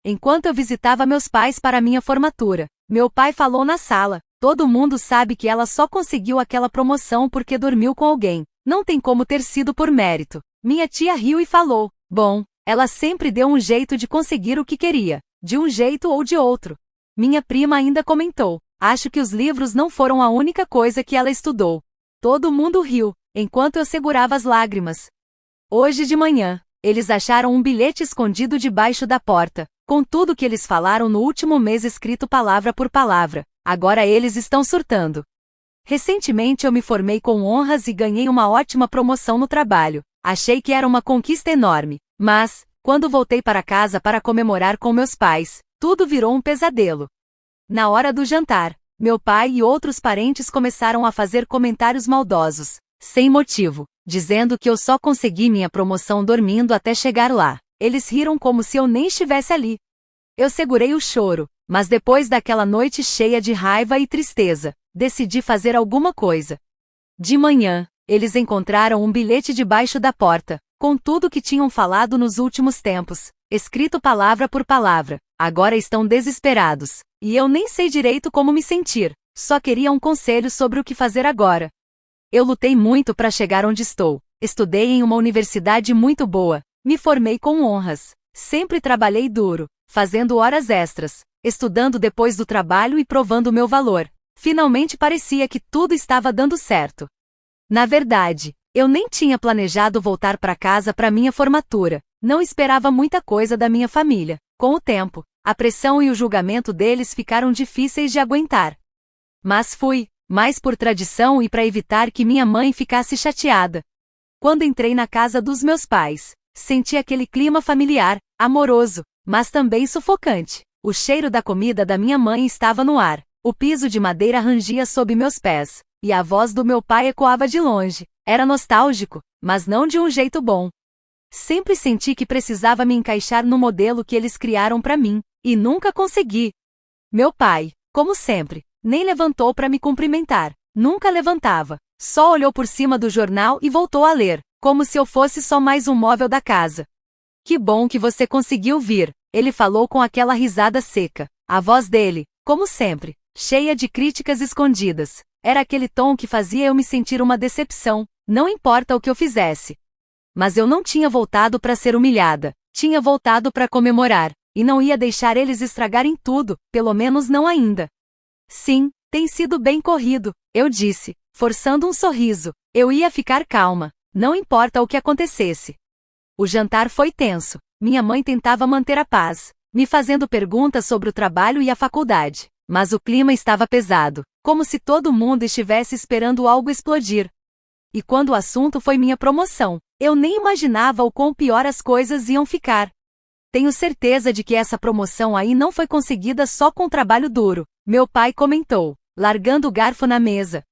enquanto eu visitava meus pais para minha formatura. Meu pai falou na sala: todo mundo sabe que ela só conseguiu aquela promoção porque dormiu com alguém. Não tem como ter sido por mérito. Minha tia riu e falou: bom, ela sempre deu um jeito de conseguir o que queria, de um jeito ou de outro. Minha prima ainda comentou: acho que os livros não foram a única coisa que ela estudou. Todo mundo riu, enquanto eu segurava as lágrimas. Hoje de manhã, eles acharam um bilhete escondido debaixo da porta, com tudo que eles falaram no último mês escrito palavra por palavra. Agora eles estão surtando. Recentemente eu me formei com honras e ganhei uma ótima promoção no trabalho. Achei que era uma conquista enorme. Mas, quando voltei para casa para comemorar com meus pais, tudo virou um pesadelo. Na hora do jantar, meu pai e outros parentes começaram a fazer comentários maldosos, sem motivo, dizendo que eu só consegui minha promoção dormindo até chegar lá. Eles riram como se eu nem estivesse ali. Eu segurei o choro, mas depois daquela noite cheia de raiva e tristeza, decidi fazer alguma coisa. De manhã, eles encontraram um bilhete debaixo da porta, com tudo que tinham falado nos últimos tempos, escrito palavra por palavra. Agora estão desesperados, e eu nem sei direito como me sentir, só queria um conselho sobre o que fazer agora. Eu lutei muito para chegar onde estou, estudei em uma universidade muito boa, me formei com honras, sempre trabalhei duro, fazendo horas extras, estudando depois do trabalho e provando meu valor. Finalmente parecia que tudo estava dando certo. Na verdade, eu nem tinha planejado voltar para casa para minha formatura, não esperava muita coisa da minha família. Com o tempo, a pressão e o julgamento deles ficaram difíceis de aguentar. Mas fui, mais por tradição e para evitar que minha mãe ficasse chateada. Quando entrei na casa dos meus pais, senti aquele clima familiar, amoroso, mas também sufocante. O cheiro da comida da minha mãe estava no ar, o piso de madeira rangia sob meus pés, e a voz do meu pai ecoava de longe. Era nostálgico, mas não de um jeito bom. Sempre senti que precisava me encaixar no modelo que eles criaram para mim, e nunca consegui. Meu pai, como sempre, nem levantou para me cumprimentar, nunca levantava, só olhou por cima do jornal e voltou a ler, como se eu fosse só mais um móvel da casa. Que bom que você conseguiu vir, ele falou com aquela risada seca. A voz dele, como sempre, cheia de críticas escondidas, era aquele tom que fazia eu me sentir uma decepção, não importa o que eu fizesse. Mas eu não tinha voltado para ser humilhada, tinha voltado para comemorar, e não ia deixar eles estragarem tudo, pelo menos não ainda. Sim, tem sido bem corrido, eu disse, forçando um sorriso. Eu ia ficar calma, não importa o que acontecesse. O jantar foi tenso, minha mãe tentava manter a paz, me fazendo perguntas sobre o trabalho e a faculdade, mas o clima estava pesado, como se todo mundo estivesse esperando algo explodir. E quando o assunto foi minha promoção, eu nem imaginava o quão pior as coisas iam ficar. Tenho certeza de que essa promoção aí não foi conseguida só com trabalho duro, meu pai comentou, largando o garfo na mesa.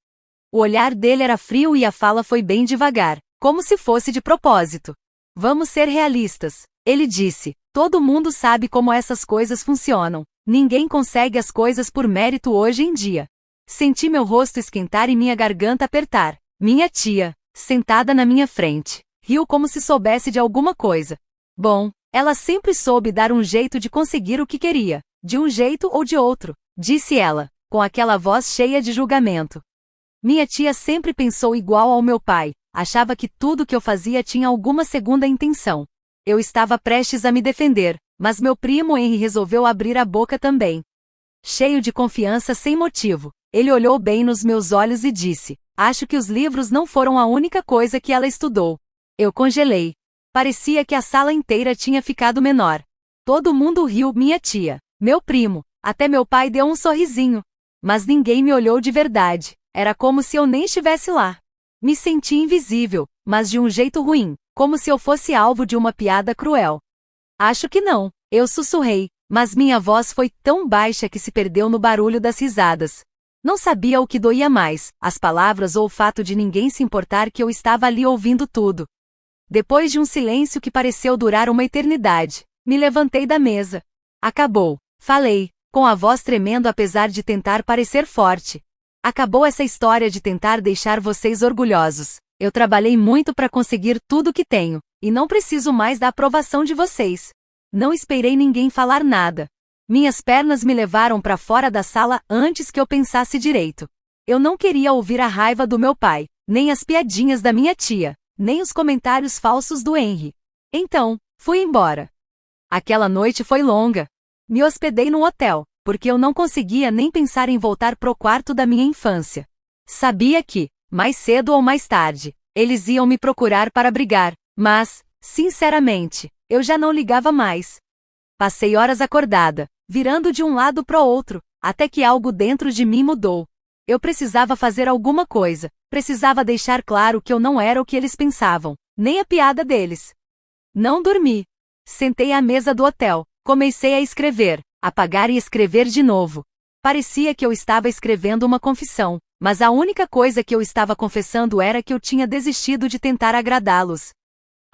O olhar dele era frio e a fala foi bem devagar, como se fosse de propósito. Vamos ser realistas, ele disse, todo mundo sabe como essas coisas funcionam, ninguém consegue as coisas por mérito hoje em dia. Senti meu rosto esquentar e minha garganta apertar. Minha tia, sentada na minha frente, riu como se soubesse de alguma coisa. Bom, ela sempre soube dar um jeito de conseguir o que queria, de um jeito ou de outro, disse ela, com aquela voz cheia de julgamento. Minha tia sempre pensou igual ao meu pai, achava que tudo que eu fazia tinha alguma segunda intenção. Eu estava prestes a me defender, mas meu primo Henry resolveu abrir a boca também. Cheio de confiança sem motivo, ele olhou bem nos meus olhos e disse: acho que os livros não foram a única coisa que ela estudou. Eu congelei. Parecia que a sala inteira tinha ficado menor. Todo mundo riu, minha tia, meu primo, até meu pai deu um sorrisinho. Mas ninguém me olhou de verdade, era como se eu nem estivesse lá. Me senti invisível, mas de um jeito ruim, como se eu fosse alvo de uma piada cruel. Acho que não, eu sussurrei, mas minha voz foi tão baixa que se perdeu no barulho das risadas. Não sabia o que doía mais, as palavras ou o fato de ninguém se importar que eu estava ali ouvindo tudo. Depois de um silêncio que pareceu durar uma eternidade, me levantei da mesa. Acabou, falei, com a voz tremendo apesar de tentar parecer forte. Acabou essa história de tentar deixar vocês orgulhosos. Eu trabalhei muito para conseguir tudo que tenho, e não preciso mais da aprovação de vocês. Não esperei ninguém falar nada. Minhas pernas me levaram para fora da sala antes que eu pensasse direito. Eu não queria ouvir a raiva do meu pai, nem as piadinhas da minha tia, nem os comentários falsos do Henry. Então, fui embora. Aquela noite foi longa. Me hospedei num hotel, porque eu não conseguia nem pensar em voltar pro quarto da minha infância. Sabia que, mais cedo ou mais tarde, eles iam me procurar para brigar, mas, sinceramente, eu já não ligava mais. Passei horas acordada, virando de um lado pro outro, até que algo dentro de mim mudou. Eu precisava fazer alguma coisa, precisava deixar claro que eu não era o que eles pensavam, nem a piada deles. Não dormi. Sentei à mesa do hotel, comecei a escrever, apagar e escrever de novo. Parecia que eu estava escrevendo uma confissão, mas a única coisa que eu estava confessando era que eu tinha desistido de tentar agradá-los.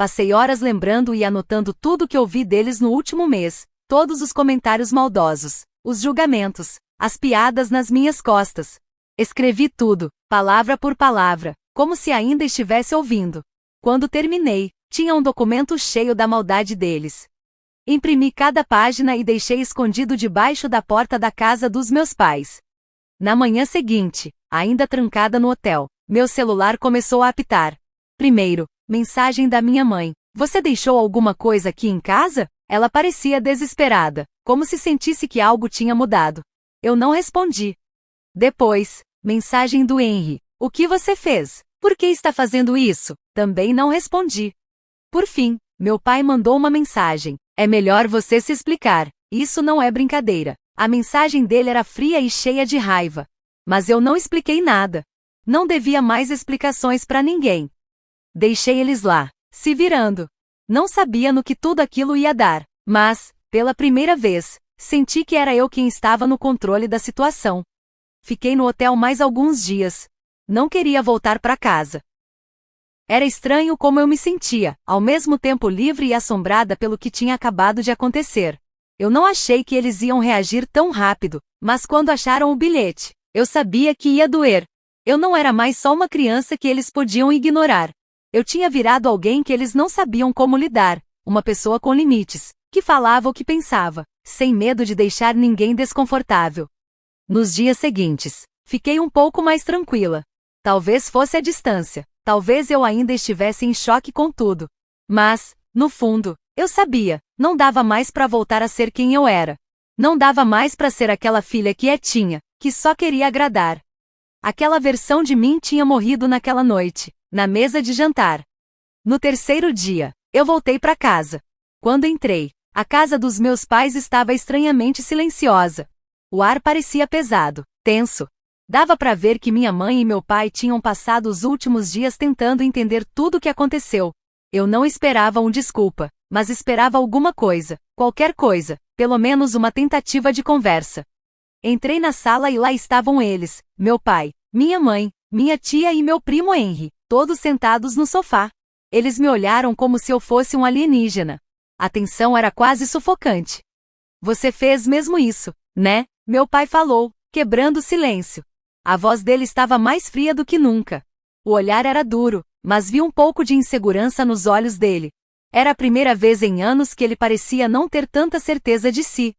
Passei horas lembrando e anotando tudo que ouvi deles no último mês, todos os comentários maldosos, os julgamentos, as piadas nas minhas costas. Escrevi tudo, palavra por palavra, como se ainda estivesse ouvindo. Quando terminei, tinha um documento cheio da maldade deles. Imprimi cada página e deixei escondido debaixo da porta da casa dos meus pais. Na manhã seguinte, ainda trancada no hotel, meu celular começou a apitar. Primeiro, mensagem da minha mãe. Você deixou alguma coisa aqui em casa? Ela parecia desesperada, como se sentisse que algo tinha mudado. Eu não respondi. Depois, mensagem do Henry. O que você fez? Por que está fazendo isso? Também não respondi. Por fim, meu pai mandou uma mensagem. É melhor você se explicar. Isso não é brincadeira. A mensagem dele era fria e cheia de raiva. Mas eu não expliquei nada. Não devia mais explicações para ninguém. Deixei eles lá, se virando. Não sabia no que tudo aquilo ia dar, mas, pela primeira vez, senti que era eu quem estava no controle da situação. Fiquei no hotel mais alguns dias. Não queria voltar para casa. Era estranho como eu me sentia, ao mesmo tempo livre e assombrada pelo que tinha acabado de acontecer. Eu não achei que eles iam reagir tão rápido, mas quando acharam o bilhete, eu sabia que ia doer. Eu não era mais só uma criança que eles podiam ignorar. Eu tinha virado alguém que eles não sabiam como lidar, uma pessoa com limites, que falava o que pensava, sem medo de deixar ninguém desconfortável. Nos dias seguintes, fiquei um pouco mais tranquila. Talvez fosse a distância, talvez eu ainda estivesse em choque com tudo. Mas, no fundo, eu sabia, não dava mais para voltar a ser quem eu era. Não dava mais para ser aquela filha quietinha, que só queria agradar. Aquela versão de mim tinha morrido naquela noite, na mesa de jantar. No terceiro dia, eu voltei para casa. Quando entrei, a casa dos meus pais estava estranhamente silenciosa. O ar parecia pesado, tenso. Dava para ver que minha mãe e meu pai tinham passado os últimos dias tentando entender tudo o que aconteceu. Eu não esperava uma desculpa, mas esperava alguma coisa, qualquer coisa, pelo menos uma tentativa de conversa. Entrei na sala e lá estavam eles, meu pai, minha mãe, minha tia e meu primo Henry, todos sentados no sofá. Eles me olharam como se eu fosse um alienígena. A tensão era quase sufocante. Você fez mesmo isso, né? Meu pai falou, quebrando o silêncio. A voz dele estava mais fria do que nunca. O olhar era duro, mas vi um pouco de insegurança nos olhos dele. Era a primeira vez em anos que ele parecia não ter tanta certeza de si.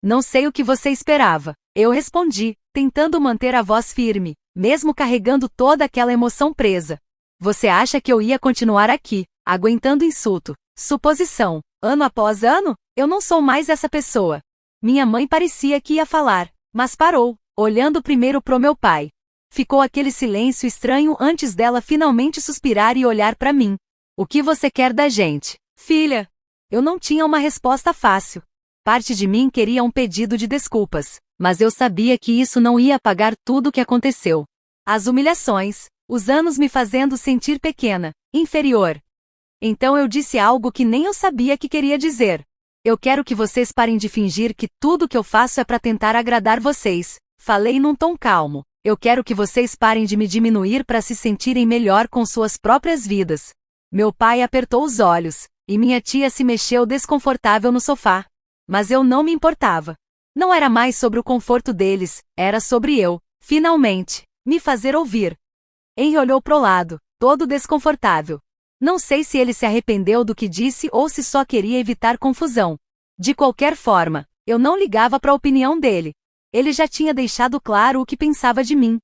Não sei o que você esperava, eu respondi, tentando manter a voz firme, mesmo carregando toda aquela emoção presa. Você acha que eu ia continuar aqui, aguentando insulto, suposição, ano após ano? Eu não sou mais essa pessoa. Minha mãe parecia que ia falar, mas parou, olhando primeiro pro meu pai. Ficou aquele silêncio estranho antes dela finalmente suspirar e olhar para mim. O que você quer da gente, filha? Eu não tinha uma resposta fácil. Parte de mim queria um pedido de desculpas, mas eu sabia que isso não ia apagar tudo o que aconteceu. As humilhações, os anos me fazendo sentir pequena, inferior. Então eu disse algo que nem eu sabia que queria dizer. Eu quero que vocês parem de fingir que tudo que eu faço é para tentar agradar vocês. Falei num tom calmo. Eu quero que vocês parem de me diminuir para se sentirem melhor com suas próprias vidas. Meu pai apertou os olhos, e minha tia se mexeu desconfortável no sofá. Mas eu não me importava. Não era mais sobre o conforto deles, era sobre eu, finalmente, me fazer ouvir. Henry olhou pro lado, todo desconfortável. Não sei se ele se arrependeu do que disse ou se só queria evitar confusão. De qualquer forma, eu não ligava para a opinião dele. Ele já tinha deixado claro o que pensava de mim.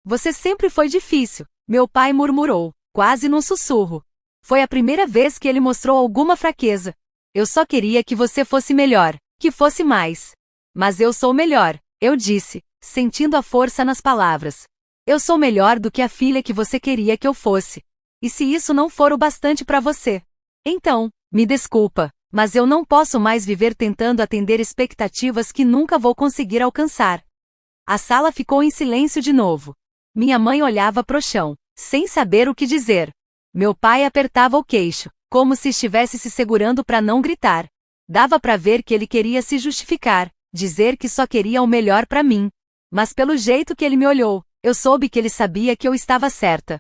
Você sempre foi difícil, meu pai murmurou, quase num sussurro. Foi a primeira vez que ele mostrou alguma fraqueza. Eu só queria que você fosse melhor, que fosse mais. Mas eu sou melhor, eu disse, sentindo a força nas palavras. Eu sou melhor do que a filha que você queria que eu fosse. E se isso não for o bastante para você? Então, me desculpa, mas eu não posso mais viver tentando atender expectativas que nunca vou conseguir alcançar. A sala ficou em silêncio de novo. Minha mãe olhava pro chão, sem saber o que dizer. Meu pai apertava o queixo, como se estivesse se segurando para não gritar. Dava para ver que ele queria se justificar, dizer que só queria o melhor para mim. Mas pelo jeito que ele me olhou, eu soube que ele sabia que eu estava certa.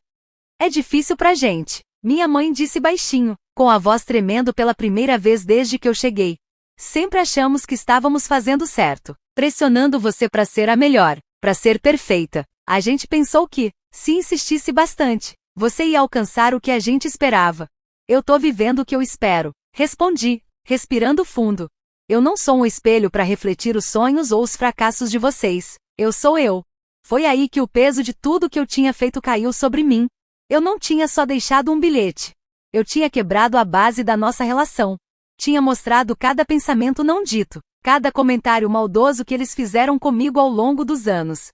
É difícil pra gente, minha mãe disse baixinho, com a voz tremendo pela primeira vez desde que eu cheguei. Sempre achamos que estávamos fazendo certo, pressionando você para ser a melhor, para ser perfeita. A gente pensou que, se insistisse bastante, você ia alcançar o que a gente esperava. Eu tô vivendo o que eu espero, respondi, respirando fundo. Eu não sou um espelho para refletir os sonhos ou os fracassos de vocês. Eu sou eu. Foi aí que o peso de tudo que eu tinha feito caiu sobre mim. Eu não tinha só deixado um bilhete. Eu tinha quebrado a base da nossa relação. Tinha mostrado cada pensamento não dito, cada comentário maldoso que eles fizeram comigo ao longo dos anos.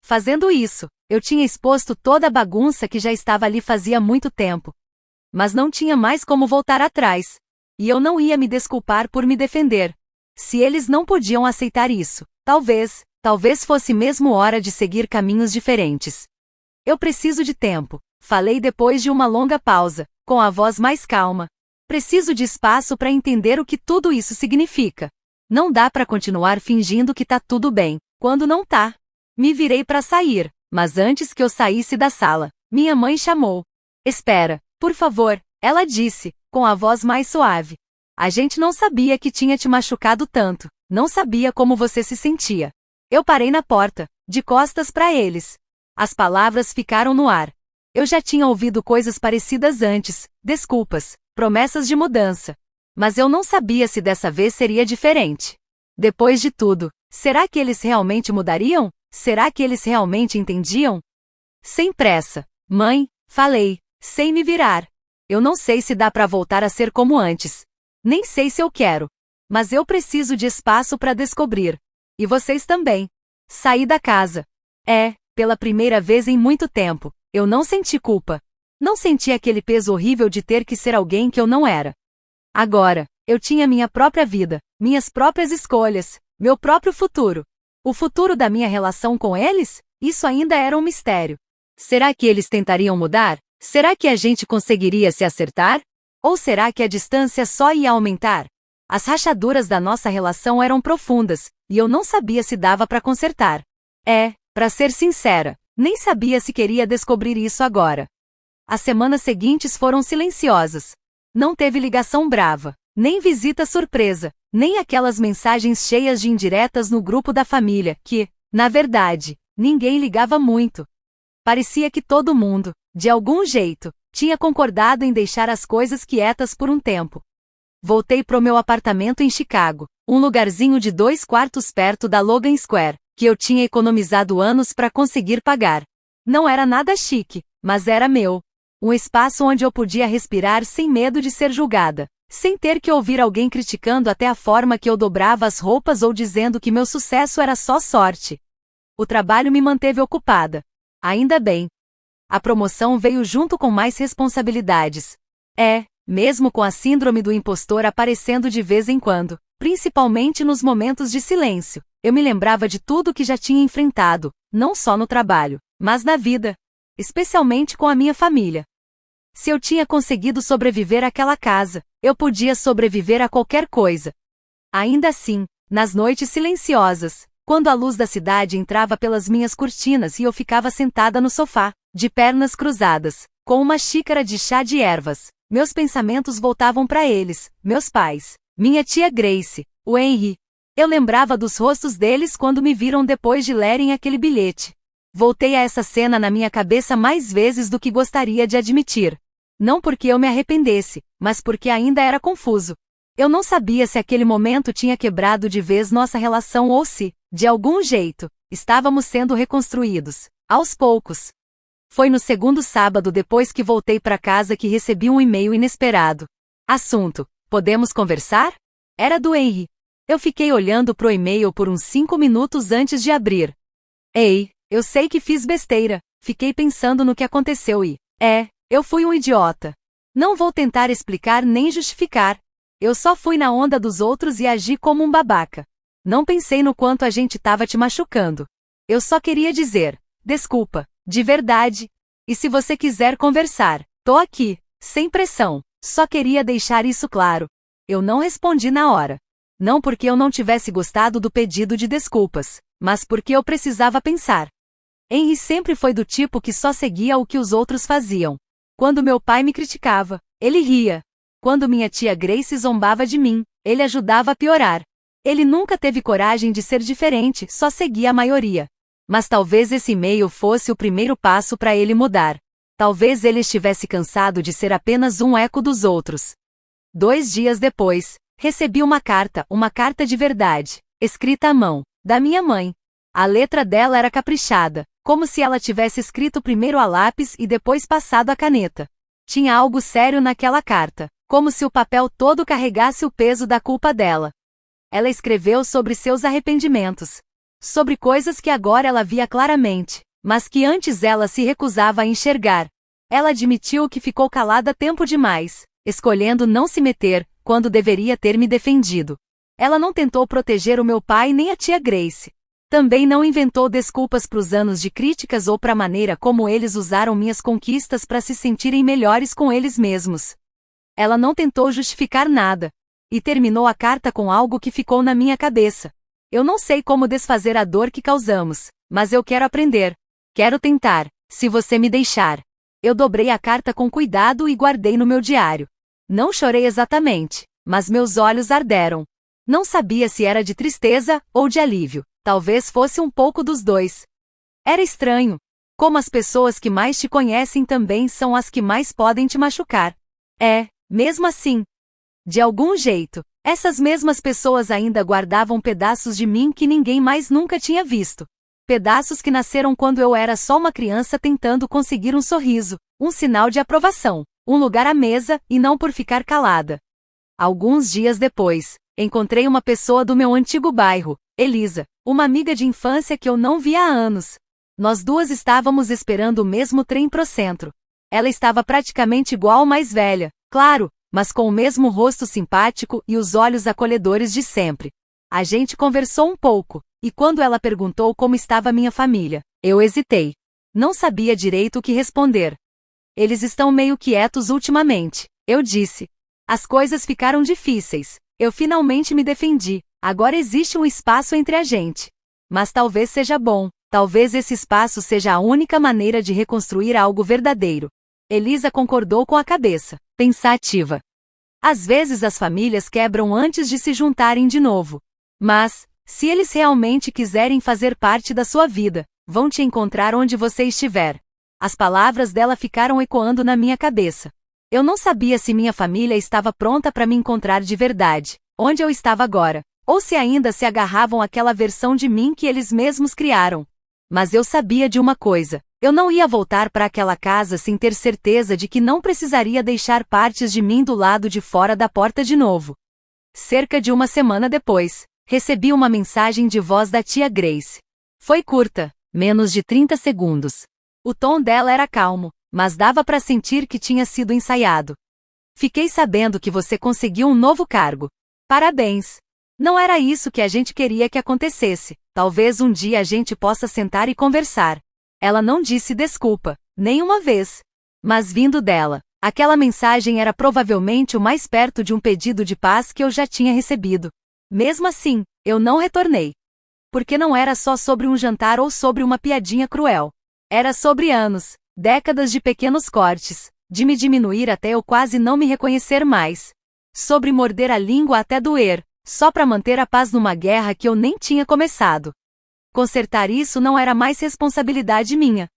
Fazendo isso, eu tinha exposto toda a bagunça que já estava ali fazia muito tempo. Mas não tinha mais como voltar atrás. E eu não ia me desculpar por me defender. Se eles não podiam aceitar isso, talvez fosse mesmo hora de seguir caminhos diferentes. Eu preciso de tempo, falei depois de uma longa pausa, com a voz mais calma. Preciso de espaço para entender o que tudo isso significa. Não dá para continuar fingindo que tá tudo bem, quando não tá. Me virei para sair, mas antes que eu saísse da sala, minha mãe chamou. Espera, por favor, ela disse, com a voz mais suave. A gente não sabia que tinha te machucado tanto, não sabia como você se sentia. Eu parei na porta, de costas para eles. As palavras ficaram no ar. Eu já tinha ouvido coisas parecidas antes, desculpas, promessas de mudança. Mas eu não sabia se dessa vez seria diferente. Depois de tudo, será que eles realmente mudariam? Será que eles realmente entendiam? Sem pressa, mãe, falei, sem me virar. Eu não sei se dá para voltar a ser como antes. Nem sei se eu quero. Mas eu preciso de espaço para descobrir. E vocês também. Saí da casa. Pela primeira vez em muito tempo, eu não senti culpa. Não senti aquele peso horrível de ter que ser alguém que eu não era. Agora, eu tinha minha própria vida, minhas próprias escolhas, meu próprio futuro. O futuro da minha relação com eles? Isso ainda era um mistério. Será que eles tentariam mudar? Será que a gente conseguiria se acertar? Ou será que a distância só ia aumentar? As rachaduras da nossa relação eram profundas, e eu não sabia se dava para consertar. Para ser sincera, nem sabia se queria descobrir isso agora. As semanas seguintes foram silenciosas. Não teve ligação brava, nem visita surpresa, nem aquelas mensagens cheias de indiretas no grupo da família, que, na verdade, ninguém ligava muito. Parecia que todo mundo, de algum jeito, tinha concordado em deixar as coisas quietas por um tempo. Voltei pro meu apartamento em Chicago, um lugarzinho de 2 quartos perto da Logan Square, que eu tinha economizado anos para conseguir pagar. Não era nada chique, mas era meu. Um espaço onde eu podia respirar sem medo de ser julgada, sem ter que ouvir alguém criticando até a forma que eu dobrava as roupas ou dizendo que meu sucesso era só sorte. O trabalho me manteve ocupada. Ainda bem. A promoção veio junto com mais responsabilidades. Mesmo com a síndrome do impostor aparecendo de vez em quando, principalmente nos momentos de silêncio, eu me lembrava de tudo que já tinha enfrentado, não só no trabalho, mas na vida. Especialmente com a minha família. Se eu tinha conseguido sobreviver àquela casa, eu podia sobreviver a qualquer coisa. Ainda assim, nas noites silenciosas, quando a luz da cidade entrava pelas minhas cortinas e eu ficava sentada no sofá, de pernas cruzadas, com uma xícara de chá de ervas, meus pensamentos voltavam para eles, meus pais, minha tia Grace, o Henry. Eu lembrava dos rostos deles quando me viram depois de lerem aquele bilhete. Voltei a essa cena na minha cabeça mais vezes do que gostaria de admitir. Não porque eu me arrependesse, mas porque ainda era confuso. Eu não sabia se aquele momento tinha quebrado de vez nossa relação ou se, de algum jeito, estávamos sendo reconstruídos, aos poucos. Foi no segundo sábado depois que voltei para casa que recebi um e-mail inesperado. Assunto: podemos conversar? Era do Henry. Eu fiquei olhando pro e-mail por uns 5 minutos antes de abrir. Ei, eu sei que fiz besteira. Fiquei pensando no que aconteceu e... eu fui um idiota. Não vou tentar explicar nem justificar. Eu só fui na onda dos outros e agi como um babaca. Não pensei no quanto a gente tava te machucando. Eu só queria dizer, desculpa, de verdade. E se você quiser conversar, tô aqui, sem pressão. Só queria deixar isso claro. Eu não respondi na hora. Não porque eu não tivesse gostado do pedido de desculpas, mas porque eu precisava pensar. Henry sempre foi do tipo que só seguia o que os outros faziam. Quando meu pai me criticava, ele ria. Quando minha tia Grace zombava de mim, ele ajudava a piorar. Ele nunca teve coragem de ser diferente, só seguia a maioria. Mas talvez esse e-mail fosse o primeiro passo para ele mudar. Talvez ele estivesse cansado de ser apenas um eco dos outros. 2 dias depois, recebi uma carta de verdade, escrita à mão, da minha mãe. A letra dela era caprichada, como se ela tivesse escrito primeiro a lápis e depois passado a caneta. Tinha algo sério naquela carta, como se o papel todo carregasse o peso da culpa dela. Ela escreveu sobre seus arrependimentos, sobre coisas que agora ela via claramente, mas que antes ela se recusava a enxergar. Ela admitiu que ficou calada tempo demais, escolhendo não se meter, quando deveria ter me defendido. Ela não tentou proteger o meu pai nem a tia Grace. Também não inventou desculpas para os anos de críticas ou para a maneira como eles usaram minhas conquistas para se sentirem melhores com eles mesmos. Ela não tentou justificar nada. E terminou a carta com algo que ficou na minha cabeça. Eu não sei como desfazer a dor que causamos, mas eu quero aprender. Quero tentar, se você me deixar. Eu dobrei a carta com cuidado e guardei no meu diário. Não chorei exatamente, mas meus olhos arderam. Não sabia se era de tristeza ou de alívio. Talvez fosse um pouco dos dois. Era estranho. Como as pessoas que mais te conhecem também são as que mais podem te machucar. Mesmo assim. De algum jeito, essas mesmas pessoas ainda guardavam pedaços de mim que ninguém mais nunca tinha visto. Pedaços que nasceram quando eu era só uma criança tentando conseguir um sorriso, um sinal de aprovação, um lugar à mesa e não por ficar calada. Alguns dias depois, encontrei uma pessoa do meu antigo bairro, Elisa, uma amiga de infância que eu não via há anos. Nós duas estávamos esperando o mesmo trem pro centro. Ela estava praticamente igual mais velha, claro, mas com o mesmo rosto simpático e os olhos acolhedores de sempre. A gente conversou um pouco, e quando ela perguntou como estava minha família, eu hesitei. Não sabia direito o que responder. Eles estão meio quietos ultimamente, eu disse. As coisas ficaram difíceis. Eu finalmente me defendi. Agora existe um espaço entre a gente. Mas talvez seja bom. Talvez esse espaço seja a única maneira de reconstruir algo verdadeiro. Elisa concordou com a cabeça, pensativa. Às vezes as famílias quebram antes de se juntarem de novo. Mas, se eles realmente quiserem fazer parte da sua vida, vão te encontrar onde você estiver. As palavras dela ficaram ecoando na minha cabeça. Eu não sabia se minha família estava pronta para me encontrar de verdade, onde eu estava agora, ou se ainda se agarravam àquela versão de mim que eles mesmos criaram. Mas eu sabia de uma coisa. Eu não ia voltar para aquela casa sem ter certeza de que não precisaria deixar partes de mim do lado de fora da porta de novo. Cerca de uma semana depois, recebi uma mensagem de voz da tia Grace. Foi curta, menos de 30 segundos. O tom dela era calmo, mas dava para sentir que tinha sido ensaiado. Fiquei sabendo que você conseguiu um novo cargo. Parabéns! Não era isso que a gente queria que acontecesse. Talvez um dia a gente possa sentar e conversar. Ela não disse desculpa, nem uma vez. Mas vindo dela, aquela mensagem era provavelmente o mais perto de um pedido de paz que eu já tinha recebido. Mesmo assim, eu não retornei. Porque não era só sobre um jantar ou sobre uma piadinha cruel. Era sobre anos, décadas de pequenos cortes, de me diminuir até eu quase não me reconhecer mais. Sobre morder a língua até doer, só para manter a paz numa guerra que eu nem tinha começado. Consertar isso não era mais responsabilidade minha.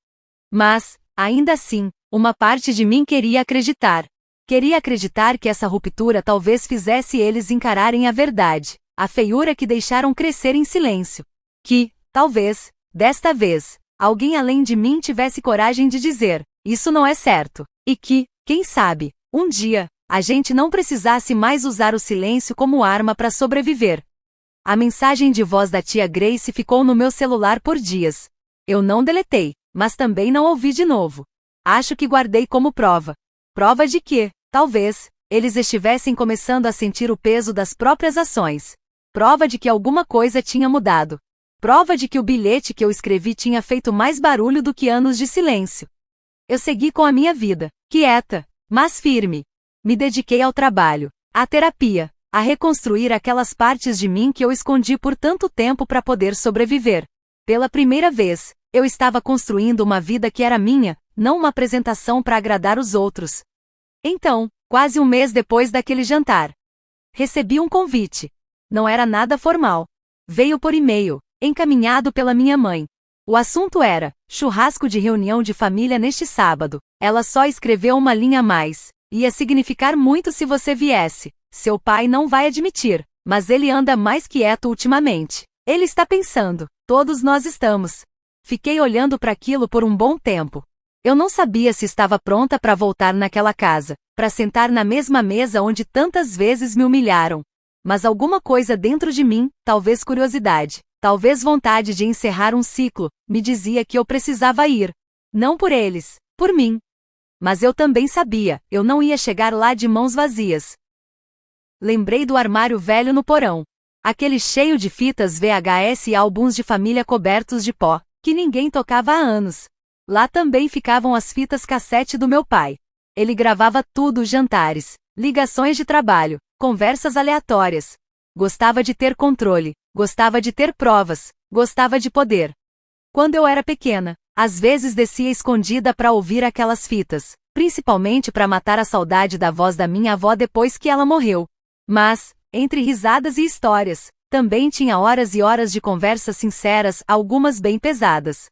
Mas, ainda assim, uma parte de mim queria acreditar. Queria acreditar que essa ruptura talvez fizesse eles encararem a verdade, a feiura que deixaram crescer em silêncio. Que, talvez, desta vez, alguém além de mim tivesse coragem de dizer, isso não é certo. E que, quem sabe, um dia, a gente não precisasse mais usar o silêncio como arma para sobreviver. A mensagem de voz da tia Grace ficou no meu celular por dias. Eu não deletei, mas também não ouvi de novo. Acho que guardei como prova. Prova de que, talvez, eles estivessem começando a sentir o peso das próprias ações. Prova de que alguma coisa tinha mudado. Prova de que o bilhete que eu escrevi tinha feito mais barulho do que anos de silêncio. Eu segui com a minha vida, quieta, mas firme. Me dediquei ao trabalho, à terapia, a reconstruir aquelas partes de mim que eu escondi por tanto tempo para poder sobreviver. Pela primeira vez, eu estava construindo uma vida que era minha, não uma apresentação para agradar os outros. Então, quase um mês depois daquele jantar, recebi um convite. Não era nada formal. Veio por e-mail, encaminhado pela minha mãe. O assunto era churrasco de reunião de família neste sábado. Ela só escreveu uma linha a mais. Ia significar muito se você viesse. Seu pai não vai admitir, mas ele anda mais quieto ultimamente. Ele está pensando, todos nós estamos. Fiquei olhando para aquilo por um bom tempo. Eu não sabia se estava pronta para voltar naquela casa, para sentar na mesma mesa onde tantas vezes me humilharam. Mas alguma coisa dentro de mim, talvez curiosidade, talvez vontade de encerrar um ciclo, me dizia que eu precisava ir. Não por eles, por mim. Mas eu também sabia, eu não ia chegar lá de mãos vazias. Lembrei do armário velho no porão. Aquele cheio de fitas VHS e álbuns de família cobertos de pó, que ninguém tocava há anos. Lá também ficavam as fitas cassete do meu pai. Ele gravava tudo: jantares, ligações de trabalho, conversas aleatórias. Gostava de ter controle, gostava de ter provas, gostava de poder. Quando eu era pequena, às vezes descia escondida para ouvir aquelas fitas, principalmente para matar a saudade da voz da minha avó depois que ela morreu. Mas, entre risadas e histórias, também tinha horas e horas de conversas sinceras, algumas bem pesadas.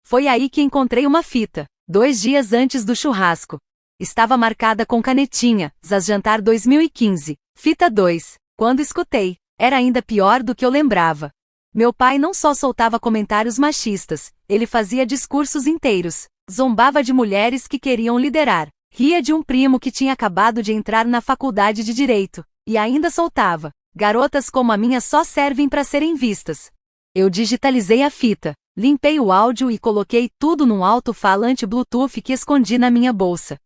Foi aí que encontrei uma fita, 2 dias antes do churrasco. Estava marcada com canetinha, Zaz Jantar 2015, fita 2. Quando escutei, era ainda pior do que eu lembrava. Meu pai não só soltava comentários machistas, ele fazia discursos inteiros, zombava de mulheres que queriam liderar, ria de um primo que tinha acabado de entrar na faculdade de Direito, e ainda soltava: garotas como a minha só servem para serem vistas. Eu digitalizei a fita, limpei o áudio e coloquei tudo num alto-falante Bluetooth que escondi na minha bolsa.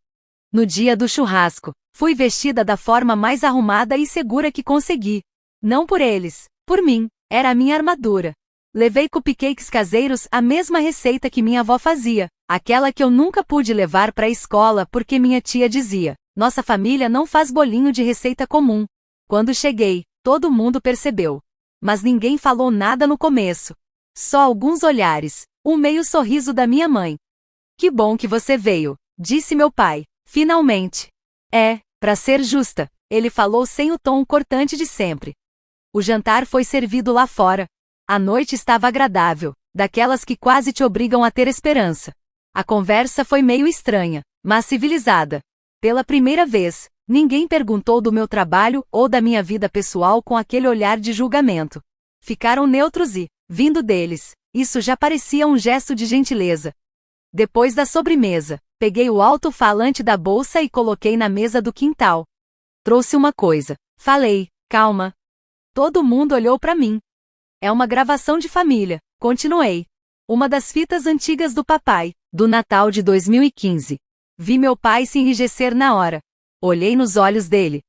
No dia do churrasco, fui vestida da forma mais arrumada e segura que consegui. Não por eles, por mim, era a minha armadura. Levei cupcakes caseiros, a mesma receita que minha avó fazia, aquela que eu nunca pude levar para a escola porque minha tia dizia: nossa família não faz bolinho de receita comum. Quando cheguei, todo mundo percebeu. Mas ninguém falou nada no começo. Só alguns olhares, um meio sorriso da minha mãe. Que bom que você veio, disse meu pai, finalmente. Para ser justa, ele falou sem o tom cortante de sempre. O jantar foi servido lá fora. A noite estava agradável, daquelas que quase te obrigam a ter esperança. A conversa foi meio estranha, mas civilizada. Pela primeira vez, ninguém perguntou do meu trabalho ou da minha vida pessoal com aquele olhar de julgamento. Ficaram neutros e, vindo deles, isso já parecia um gesto de gentileza. Depois da sobremesa, peguei o alto-falante da bolsa e coloquei na mesa do quintal. Trouxe uma coisa. Falei: calma. Todo mundo olhou para mim. É uma gravação de família, continuei. Uma das fitas antigas do papai, do Natal de 2015. Vi meu pai se enrijecer na hora. Olhei nos olhos dele.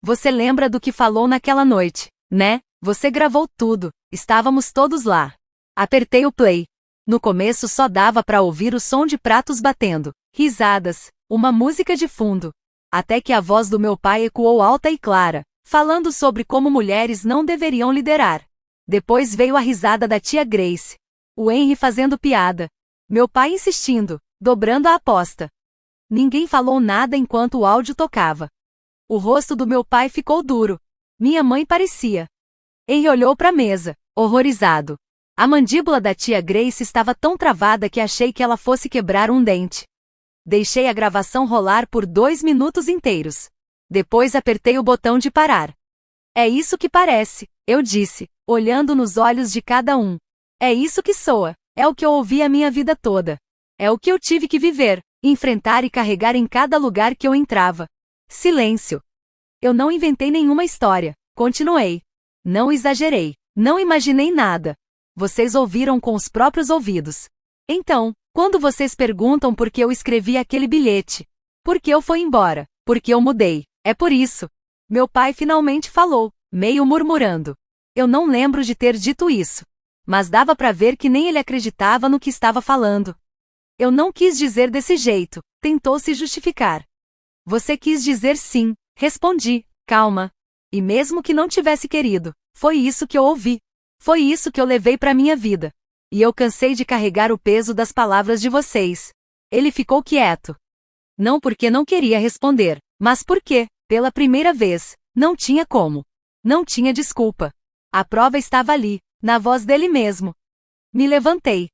Você lembra do que falou naquela noite, né? Você gravou tudo, estávamos todos lá. Apertei o play. No começo só dava para ouvir o som de pratos batendo, risadas, uma música de fundo. Até que a voz do meu pai ecoou alta e clara, falando sobre como mulheres não deveriam liderar. Depois veio a risada da tia Grace. O Henry fazendo piada. Meu pai insistindo, dobrando a aposta. Ninguém falou nada enquanto o áudio tocava. O rosto do meu pai ficou duro. Minha mãe parecia. Henry olhou para a mesa, horrorizado. A mandíbula da tia Grace estava tão travada que achei que ela fosse quebrar um dente. Deixei a gravação rolar por 2 minutos inteiros. Depois apertei o botão de parar. É isso que parece, eu disse, olhando nos olhos de cada um. É isso que soa, é o que eu ouvi a minha vida toda. É o que eu tive que viver, enfrentar e carregar em cada lugar que eu entrava. Silêncio. Eu não inventei nenhuma história, continuei. Não exagerei, não imaginei nada. Vocês ouviram com os próprios ouvidos. Então, quando vocês perguntam por que eu escrevi aquele bilhete, por que eu fui embora, por que eu mudei, é por isso. Meu pai finalmente falou, meio murmurando. Eu não lembro de ter dito isso. Mas dava para ver que nem ele acreditava no que estava falando. Eu não quis dizer desse jeito, tentou se justificar. Você quis dizer sim, respondi, calma. E mesmo que não tivesse querido, foi isso que eu ouvi. Foi isso que eu levei para minha vida. E eu cansei de carregar o peso das palavras de vocês. Ele ficou quieto. Não porque não queria responder, mas porque, pela primeira vez, não tinha como. Não tinha desculpa. A prova estava ali, na voz dele mesmo. Me levantei.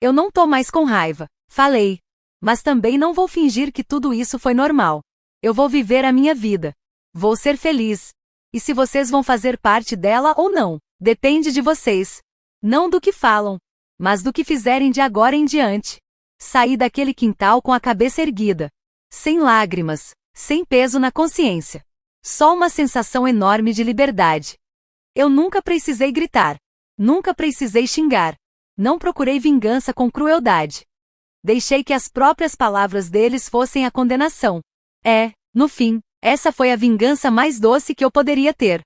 Eu não tô mais com raiva, falei. Mas também não vou fingir que tudo isso foi normal. Eu vou viver a minha vida. Vou ser feliz. E se vocês vão fazer parte dela ou não, depende de vocês. Não do que falam, mas do que fizerem de agora em diante. Saí daquele quintal com a cabeça erguida. Sem lágrimas, sem peso na consciência. Só uma sensação enorme de liberdade. Eu nunca precisei gritar. Nunca precisei xingar. Não procurei vingança com crueldade. Deixei que as próprias palavras deles fossem a condenação. No fim, essa foi a vingança mais doce que eu poderia ter.